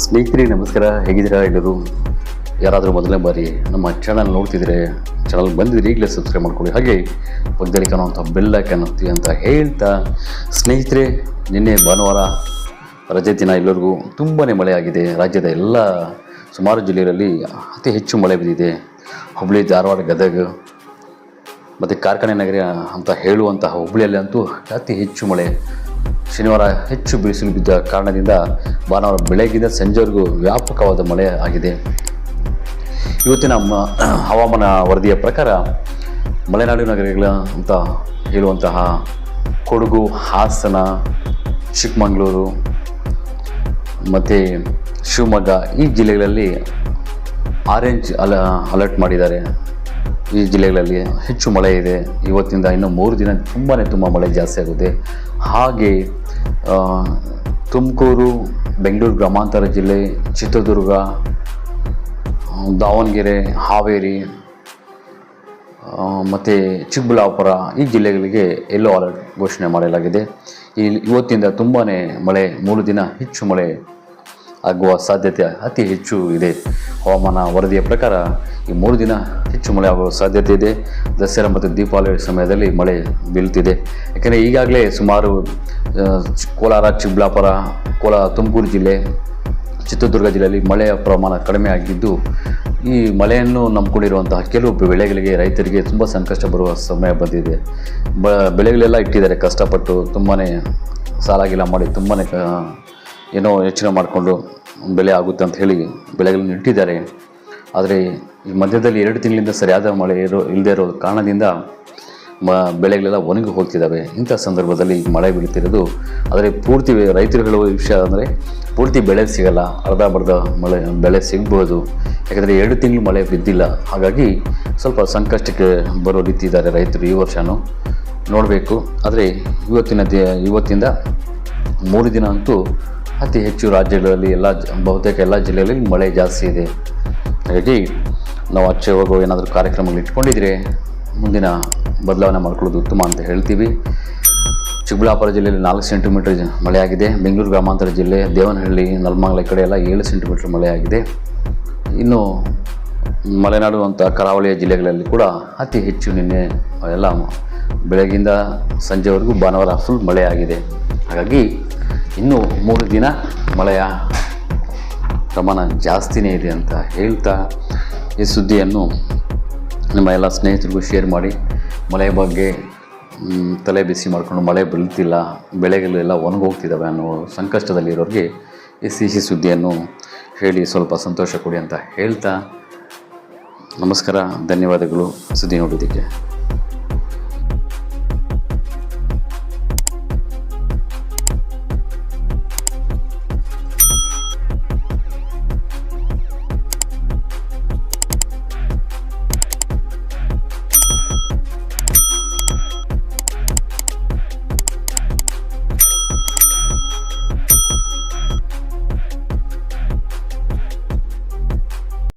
ಸ್ನೇಹಿತರೆ ನಮಸ್ಕಾರ, ಹೇಗಿದ್ದೀರಾ ಎಲ್ಲರೂ? ಯಾರಾದರೂ ಮೊದಲನೇ ಬಾರಿ ನಮ್ಮ ಚಾನಲ್ ನೋಡ್ತಿದ್ರೆ ಚಾನಲ್ ಬಂದಿದ್ರೆ ಈಗಲೇ ಸಬ್ಸ್ಕ್ರೈಬ್ ಮಾಡ್ಕೊಳ್ಳಿ, ಹಾಗೆ ಪಕ್ಕದಲ್ಲಿ ಕಾಣುವಂಥ ಬೆಲ್ ಐಕಾನ್ ಒತ್ತಿ ಅಂತ ಹೇಳ್ತಾ, ಸ್ನೇಹಿತರೆ ನಿನ್ನೆ ಭಾನುವಾರ ರಜೆ ದಿನ ಎಲ್ಲರಿಗೂ ತುಂಬಾ ಮಳೆ ಆಗಿದೆ. ರಾಜ್ಯದ ಎಲ್ಲ ಸುಮಾರು ಜಿಲ್ಲೆಗಳಲ್ಲಿ ಅತಿ ಹೆಚ್ಚು ಮಳೆ ಬಿದ್ದಿದೆ. ಹುಬ್ಬಳ್ಳಿ, ಧಾರವಾಡ, ಗದಗ ಮತ್ತು ಕಾರ್ಖಾನೆ ನಗರ ಅಂತ ಹೇಳುವಂತಹ ಹುಬ್ಬಳ್ಳಿಯಲ್ಲಿ ಅಂತೂ ಅತಿ ಹೆಚ್ಚು ಮಳೆ. ಶನಿವಾರ ಹೆಚ್ಚು ಬಿಸಿಲು ಬಿದ್ದ ಕಾರಣದಿಂದ ಭಾನುವಾರ ಬೆಳಗ್ಗಿಂದ ಸಂಜೆವರೆಗೂ ವ್ಯಾಪಕವಾದ ಮಳೆ ಆಗಿದೆ. ಇವತ್ತಿನ ಹವಾಮಾನ ವರದಿಯ ಪ್ರಕಾರ ಮಲೆನಾಡು ನಗರಗಳ ಅಂತ ಹೇಳುವಂತಹ ಕೊಡಗು, ಹಾಸನ, ಚಿಕ್ಕಮಗಳೂರು ಮತ್ತು ಶಿವಮೊಗ್ಗ ಈ ಜಿಲ್ಲೆಗಳಲ್ಲಿ ಆರೆಂಜ್ ಅಲರ್ಟ್ ಮಾಡಿದ್ದಾರೆ. ಈ ಜಿಲ್ಲೆಗಳಲ್ಲಿ ಹೆಚ್ಚು ಮಳೆ ಇದೆ. ಇವತ್ತಿಂದ ಇನ್ನು 3 ದಿನ ತುಂಬ ಮಳೆ ಜಾಸ್ತಿ ಆಗುತ್ತೆ. ಹಾಗೆ ತುಮಕೂರು, ಬೆಂಗಳೂರು ಗ್ರಾಮಾಂತರ ಜಿಲ್ಲೆ, ಚಿತ್ರದುರ್ಗ, ದಾವಣಗೆರೆ, ಹಾವೇರಿ ಮತ್ತು ಚಿಕ್ಕಬಳ್ಳಾಪುರ ಈ ಜಿಲ್ಲೆಗಳಿಗೆ ಯೆಲ್ಲೋ ಅಲರ್ಟ್ ಘೋಷಣೆ ಮಾಡಲಾಗಿದೆ. ಇವತ್ತಿಂದ ತುಂಬಾ ಮಳೆ, 3 ದಿನ ಹೆಚ್ಚು ಮಳೆ ಆಗುವ ಸಾಧ್ಯತೆ ಅತಿ ಹೆಚ್ಚು ಇದೆ. ಹವಾಮಾನ ವರದಿಯ ಪ್ರಕಾರ ಈ 3 ದಿನ ಹೆಚ್ಚು ಮಳೆ ಆಗುವ ಸಾಧ್ಯತೆ ಇದೆ. ದಸರಾ ಮತ್ತು ದೀಪಾವಳಿ ಸಮಯದಲ್ಲಿ ಮಳೆ ಬೀಳುತ್ತಿದೆ. ಯಾಕೆಂದರೆ ಈಗಾಗಲೇ ಸುಮಾರು ಕೋಲಾರ, ಚಿಕ್ಕಬಳ್ಳಾಪುರ, ತುಮಕೂರು ಜಿಲ್ಲೆ, ಚಿತ್ರದುರ್ಗ ಜಿಲ್ಲೆಯಲ್ಲಿ ಮಳೆಯ ಪ್ರಮಾಣ ಕಡಿಮೆ ಆಗಿದ್ದು, ಈ ಮಳೆಯನ್ನು ನಂಬಿಕೊಂಡಿರುವಂತಹ ಕೆಲವು ಬೆಳೆಗಳಿಗೆ, ರೈತರಿಗೆ ತುಂಬ ಸಂಕಷ್ಟ ಬರುವ ಸಮಯ ಬಂದಿದೆ. ಬೆಳೆಗಳೆಲ್ಲ ಇಟ್ಟಿದ್ದಾರೆ ಕಷ್ಟಪಟ್ಟು, ತುಂಬಾ ಸಾಲಾಗಿಲ್ಲ ಮಾಡಿ, ತುಂಬಾ ಏನೋ ಯೋಚನೆ ಮಾಡಿಕೊಂಡು ಬೆಳೆ ಆಗುತ್ತೆ ಅಂತ ಹೇಳಿ ಬೆಳೆಗಳನ್ನು ಇಟ್ಟಿದ್ದಾರೆ. ಆದರೆ ಈ ಮಧ್ಯದಲ್ಲಿ 2 ತಿಂಗಳಿಂದ ಸರಿಯಾದ ಮಳೆ ಇಲ್ಲದೇ ಇರೋ ಕಾರಣದಿಂದ ಬೆಳೆಗಳೆಲ್ಲ ಒಣಗಿ ಹೋಗ್ತಿದ್ದಾವೆ. ಇಂಥ ಸಂದರ್ಭದಲ್ಲಿ ಮಳೆ ಬೀಳ್ತಿರೋದು, ಆದರೆ ಪೂರ್ತಿ ರೈತರು ಹೇಳುವ ವಿಷಯ ಅಂದರೆ ಪೂರ್ತಿ ಬೆಳೆ ಸಿಗಲ್ಲ, ಅರ್ಧಬರ್ಧ ಬೆಳೆ ಸಿಗ್ಬೋದು. ಯಾಕಂದರೆ 2 ತಿಂಗಳು ಮಳೆ ಬಿದ್ದಿಲ್ಲ. ಹಾಗಾಗಿ ಸ್ವಲ್ಪ ಸಂಕಷ್ಟಕ್ಕೆ ಬರೋ ರೀತಿ ಇದ್ದಾರೆ ರೈತರು ಈ ವರ್ಷವೂ, ನೋಡಬೇಕು. ಆದರೆ ಇವತ್ತಿಂದ 3 ದಿನ ಅಂತೂ ಅತಿ ಹೆಚ್ಚು ರಾಜ್ಯಗಳಲ್ಲಿ ಬಹುತೇಕ ಎಲ್ಲ ಜಿಲ್ಲೆಗಳಲ್ಲಿ ಮಳೆ ಜಾಸ್ತಿ ಇದೆ. ಹಾಗಾಗಿ ನಾವು ಆಚೆ ಹೋಗೋ ಏನಾದರೂ ಕಾರ್ಯಕ್ರಮಗಳು ಇಟ್ಕೊಂಡಿದ್ರೆ ಮುಂದಿನ ಬದಲಾವಣೆ ಮಾಡ್ಕೊಳ್ಳೋದು ಉತ್ತಮ ಅಂತ ಹೇಳ್ತೀವಿ. ಚಿಕ್ಕಬಳ್ಳಾಪುರ ಜಿಲ್ಲೆಯಲ್ಲಿ 4 ಸೆಂಟಿಮೀಟರ್ ಮಳೆ ಆಗಿದೆ. ಬೆಂಗಳೂರು ಗ್ರಾಮಾಂತರ ಜಿಲ್ಲೆ, ದೇವನಹಳ್ಳಿ, ನೆಲಮಂಗಲ ಕಡೆ ಎಲ್ಲ 7 ಸೆಂಟಿಮೀಟರ್ ಮಳೆ ಆಗಿದೆ. ಇನ್ನು ಮಲೆನಾಡು ಅಂತ ಕರಾವಳಿಯ ಜಿಲ್ಲೆಗಳಲ್ಲಿ ಕೂಡ ಅತಿ ಹೆಚ್ಚು ನಿನ್ನೆ ಎಲ್ಲ ಬೆಳಗಿಂದ ಸಂಜೆವರೆಗೂ ಭಾನುವಾರ ಫುಲ್ ಮಳೆ ಆಗಿದೆ. ಹಾಗಾಗಿ ಇನ್ನೂ 3 ದಿನ ಮಳೆಯ ಪ್ರಮಾಣ ಜಾಸ್ತಿನೇ ಇದೆ ಅಂತ ಹೇಳ್ತಾ, ಈ ಸುದ್ದಿಯನ್ನು ನಿಮ್ಮ ಎಲ್ಲ ಸ್ನೇಹಿತರಿಗೂ ಶೇರ್ ಮಾಡಿ. ಮಳೆಯ ಬಗ್ಗೆ ತಲೆ ಬಿಸಿ ಮಾಡಿಕೊಂಡು ಮಳೆ ಬೀಳ್ತಿಲ್ಲ, ಬೆಳೆಗಳೆಲ್ಲ ಒಣಗೋಗ್ತಿದ್ದಾವೆ ಅನ್ನೋ ಸಂಕಷ್ಟದಲ್ಲಿರೋರಿಗೆ ಈ ಸಿಹಿ ಸುದ್ದಿಯನ್ನು ಹೇಳಿ ಸ್ವಲ್ಪ ಸಂತೋಷ ಕೊಡಿ ಅಂತ ಹೇಳ್ತಾ, ನಮಸ್ಕಾರ, ಧನ್ಯವಾದಗಳು ಸುದ್ದಿ ನೋಡೋದಕ್ಕೆ.